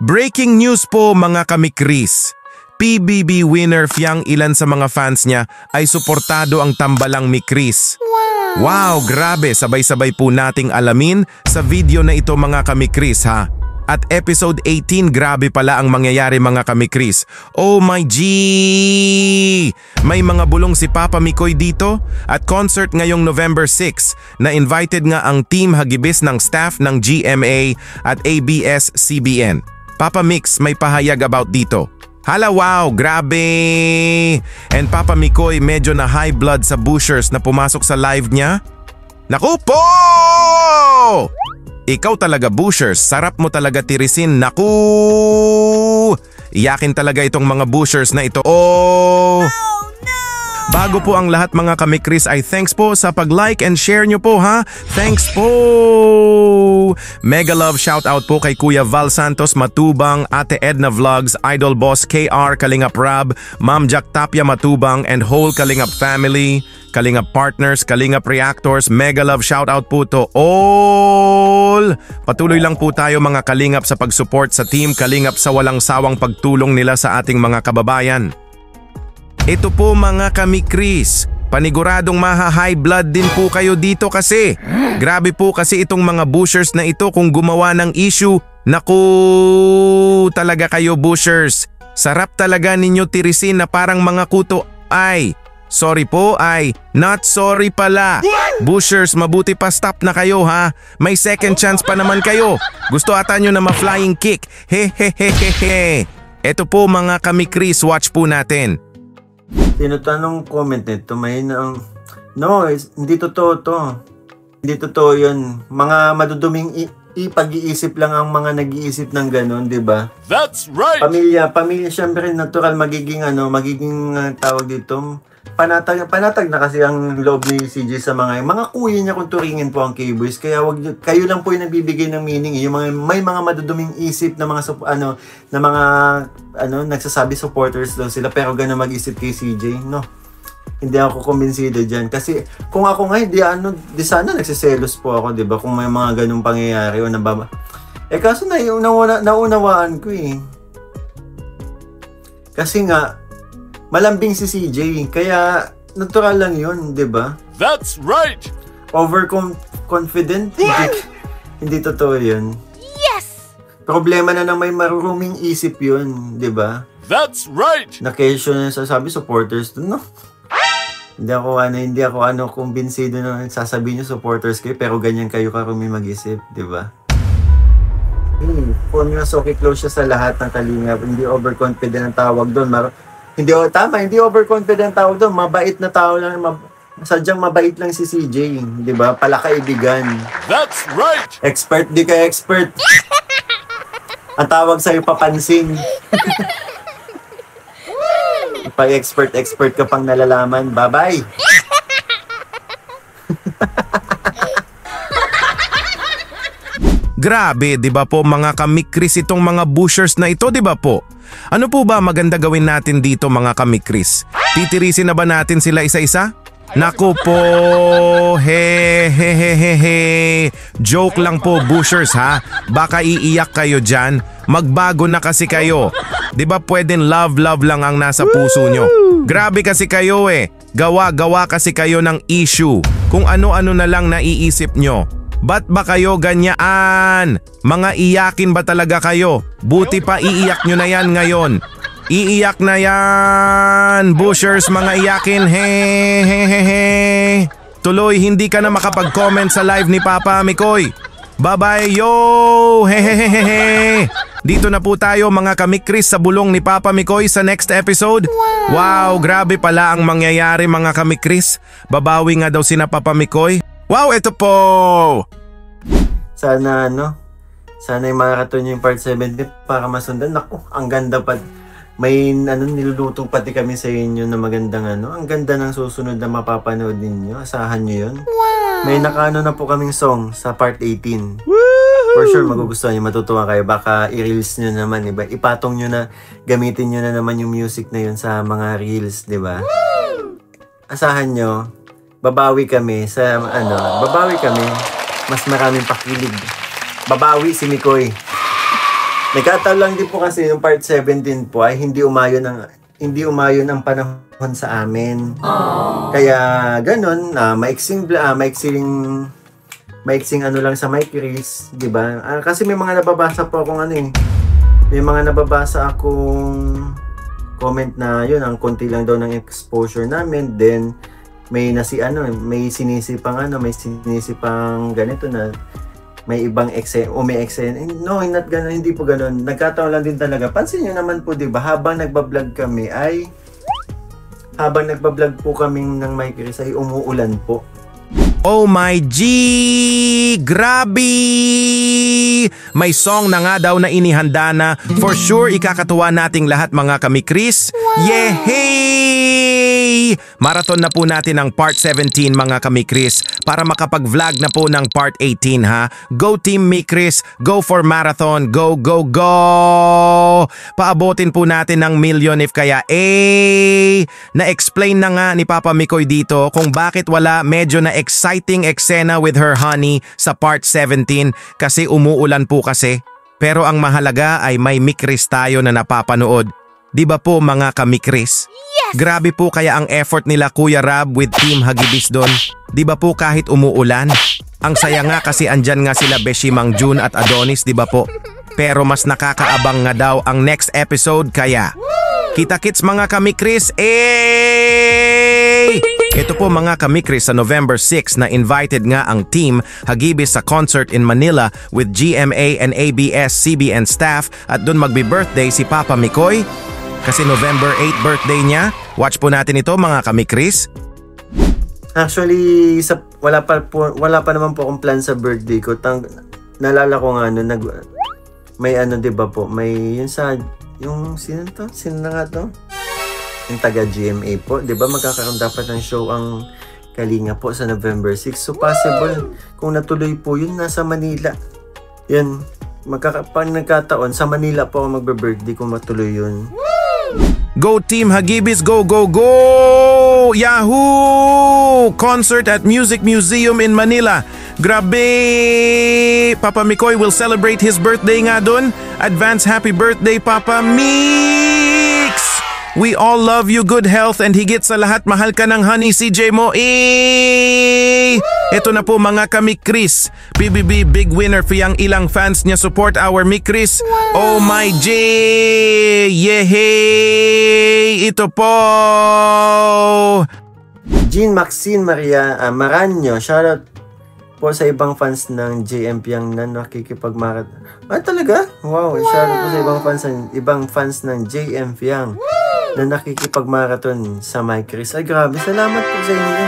Breaking news po mga kamikris. PBB winner Fiang, ilan sa mga fans niya ay suportado ang tambalang Mikris. Wow, grabe, sabay-sabay po nating alamin sa video na ito mga kamikris ha. At episode 18, grabe pala ang mangyayari mga kamikris. Oh my G! May mga bulong si Papa Mikoy dito at concert ngayong November 6 na invited nga ang team hagibis ng staff ng GMA at ABS-CBN. Papa Mix may pahayag about dito. Hala wow, grabe! And Papa Mikoy medyo na high blood sa Bushers na pumasok sa live niya. Naku po! Ikaw talaga Bushers, sarap mo talaga tirisin, naku! Iyakin talaga itong mga Bushers na ito. Oh! Bago po ang lahat mga kamikris ay thanks po sa pag-like and share nyo po ha. Thanks po! Mega love shoutout po kay Kuya Val Santos Matubang, Ate Edna Vlogs, Idol Boss KR Kalingap Rab, Ma'am Jack Tapia Matubang and whole Kalingap family, Kalingap partners, Kalingap reactors. Mega love shoutout po to all! Patuloy lang po tayo mga Kalingap sa pag-support sa team Kalingap sa walang sawang pagtulong nila sa ating mga kababayan. Ito po mga kamikris, paniguradong maha-high blood din po kayo dito kasi. Grabe po kasi itong mga Bushers na ito kung gumawa ng issue. Naku, talaga kayo Bushers. Sarap talaga ninyo tirisin na parang mga kuto. Ay, sorry po ay, not sorry pala. Bushers, mabuti pa stop na kayo ha. May second chance pa naman kayo. Gusto ata nyo na ma-flying kick. Hehehehehe. Ito po mga kamikris, watch po natin. Tinatanong comment nito, may no, hindi totoo to. Hindi totoo yun. Mga maduduming pag-iisip lang ang mga nag-iisip ng ganun, di ba? That's right! Pamilya, syempre natural magiging tawag dito. Panatag na kasi ang loob ni CJ sa mga kuya niya kung turingin po ang K-Boys. Kaya kayo lang po yung nagbibigay ng meaning. Yung may mga maduduming isip na nagsasabi supporters daw sila pero gano'n mag-isip kay CJ. No. Hindi ako kumbinsido diyan kasi kung ako nga di sana nagsiselos po ako, 'di ba? Kung may mga ganung pangyayari o nababa. Kaso naunawaan ko eh. Kasi nga malambing si CJ, kaya natural lang yun, di ba? That's right! Overconfident? Hindi totoo yun. Yes! Problema na may maruruming isip yun, di ba? That's right! Na-question na sasabi, supporters dun, no? Hindi ako kumbinsido na sasabihin nyo supporters kayo, pero ganyan kayo karumi mag-isip, di ba? Formula Soki close siya sa lahat ng Kalingap, hindi overconfident ang tawag doon. Hindi overconfident tao doon. Mabait na tao lang. Sadyang mabait lang si CJ. Di ba? Palakaibigan. That's right! Expert, di ka expert. Ang tawag sa'yo papansin. Pag expert ka pang nalalaman. Bye-bye! Grabe, di ba po mga kamikris itong mga Bushers na ito, di ba po? Ano po ba maganda gawin natin dito mga kamikris? Titirisin na ba natin sila isa-isa? Naku po, hehehehe. Joke lang po Bushers ha. Baka iiyak kayo dyan. Magbago na kasi kayo. Di ba pwedeng love lang ang nasa puso nyo? Grabe kasi kayo eh. Gawa kasi kayo ng issue. Kung ano-ano na lang naiisip nyo. Ba't ba kayo ganyaan? Mga iyakin ba talaga kayo? Buti pa iiyak nyo na yan ngayon. Iiyak na yan! Bushers, mga iyakin, hehehehe! Tuloy, hindi ka na makapag-comment sa live ni Papa Mikoy. Bye-bye, yo! Hehehehe! Dito na po tayo mga kamikris sa bulong ni Papa Mikoy sa next episode. Wow, grabe pala ang mangyayari mga kamikris. Babawi nga daw sina Papa Mikoy. Wow, ito po! Sana yung marathon yung part 70 para masundan. Naku, ang ganda pa. May niluluto pati kami sa inyo na magandang ang ganda ng susunod na mapapanood ninyo. Asahan nyo yun. Wow! May na po kaming song sa part 18. For sure magugustuhan nyo, matutuwa kayo. Baka i-reels nyo naman, diba? Ipatong nyo na, gamitin nyo na naman yung music na yun sa mga reels, diba? Asahan nyo, babawi kami. Mas maraming pakilig. Babawi si Mikoy. Nagkataon lang din po kasi yung part 17 po ay hindi umayon ang panahon sa amin. Kaya ganun, maiksing ano lang sa Mike Chris, 'di ba? Kasi may mga nababasa po akong may mga nababasa akong comment na yun, ang konti lang daw ng exposure namin, then may sinisipang ganito na may ibang may eksena. No, not ganun, hindi po ganun. Nagkataon lang din talaga. Pansin niyo naman po, 'di ba? Habang nagba-vlog po kaming ng Mike Chris ay umuulan po. Oh my G! Grabe! May song na nga daw na inihanda na. For sure, ikakatuwa nating lahat mga kami-Chris. Yehey! Marathon na po natin ang part 17 mga kami-Chris para makapag-vlog na po ng part 18 ha. Go Team Mi-Chris! Go for marathon! Go, go, go! Paabotin po natin ng million if kaya. Na-explain na nga ni Papa Mikoy dito kung bakit wala medyo na exciting eksena with her honey sa part 17 kasi umuulan po kasi. Pero ang mahalaga ay may Mi-Chris tayo na napapanood. Di ba po mga kami-Chris? Yes! Grabe po kaya ang effort nila Kuya Rab with Team Hagibis doon. Di ba po kahit umuulan? Ang saya nga kasi andyan nga sila Beshi Mang June at Adonis, di ba po? Pero mas nakakaabang nga daw ang next episode kaya. Kita-kits mga kami-Chris, Ito po mga kami-Chris sa November 6 na invited nga ang Team Hagibis sa concert in Manila with GMA and ABS-CBN staff at doon magbi-birthday si Papa Mikoy. Kasi November 8 birthday niya. Watch po natin ito mga kami-Chris. Actually, wala pa naman po akong plan sa birthday ko. Nalala ko nga may 'di ba po? May yung sino na nga to? Yung taga GMA po, 'di ba magkakaroon dapat ng show ang Kalinga po sa November 6. So possible kung natuloy po yun nasa Manila. Yan, pag nagkataon sa Manila po ako magbe-birthday kung matuloy yun. Go Team Hagibis, go, go, go! Yahoo! Concert at Music Museum in Manila. Grabe! Papa Mikoy will celebrate his birthday nga dun. Advance happy birthday, Papa Mix! We all love you, good health, and higit sa lahat, mahal ka ng honey CJ mo. Ito na po mga kami-Chris. PBB big winner fiyang ilang fans niya support our Mi-Chris. Oh my J! Yehey! Ito po! Jean Maxine Maranyo, shoutout po sa ibang fans ng JM Piang na nakikipagmarathon. Talaga? Wow, shoutout po sa ibang fans ng JM Piang na nakikipagmarathon sa Mike Chris. Ay grabe, salamat po sa inyo.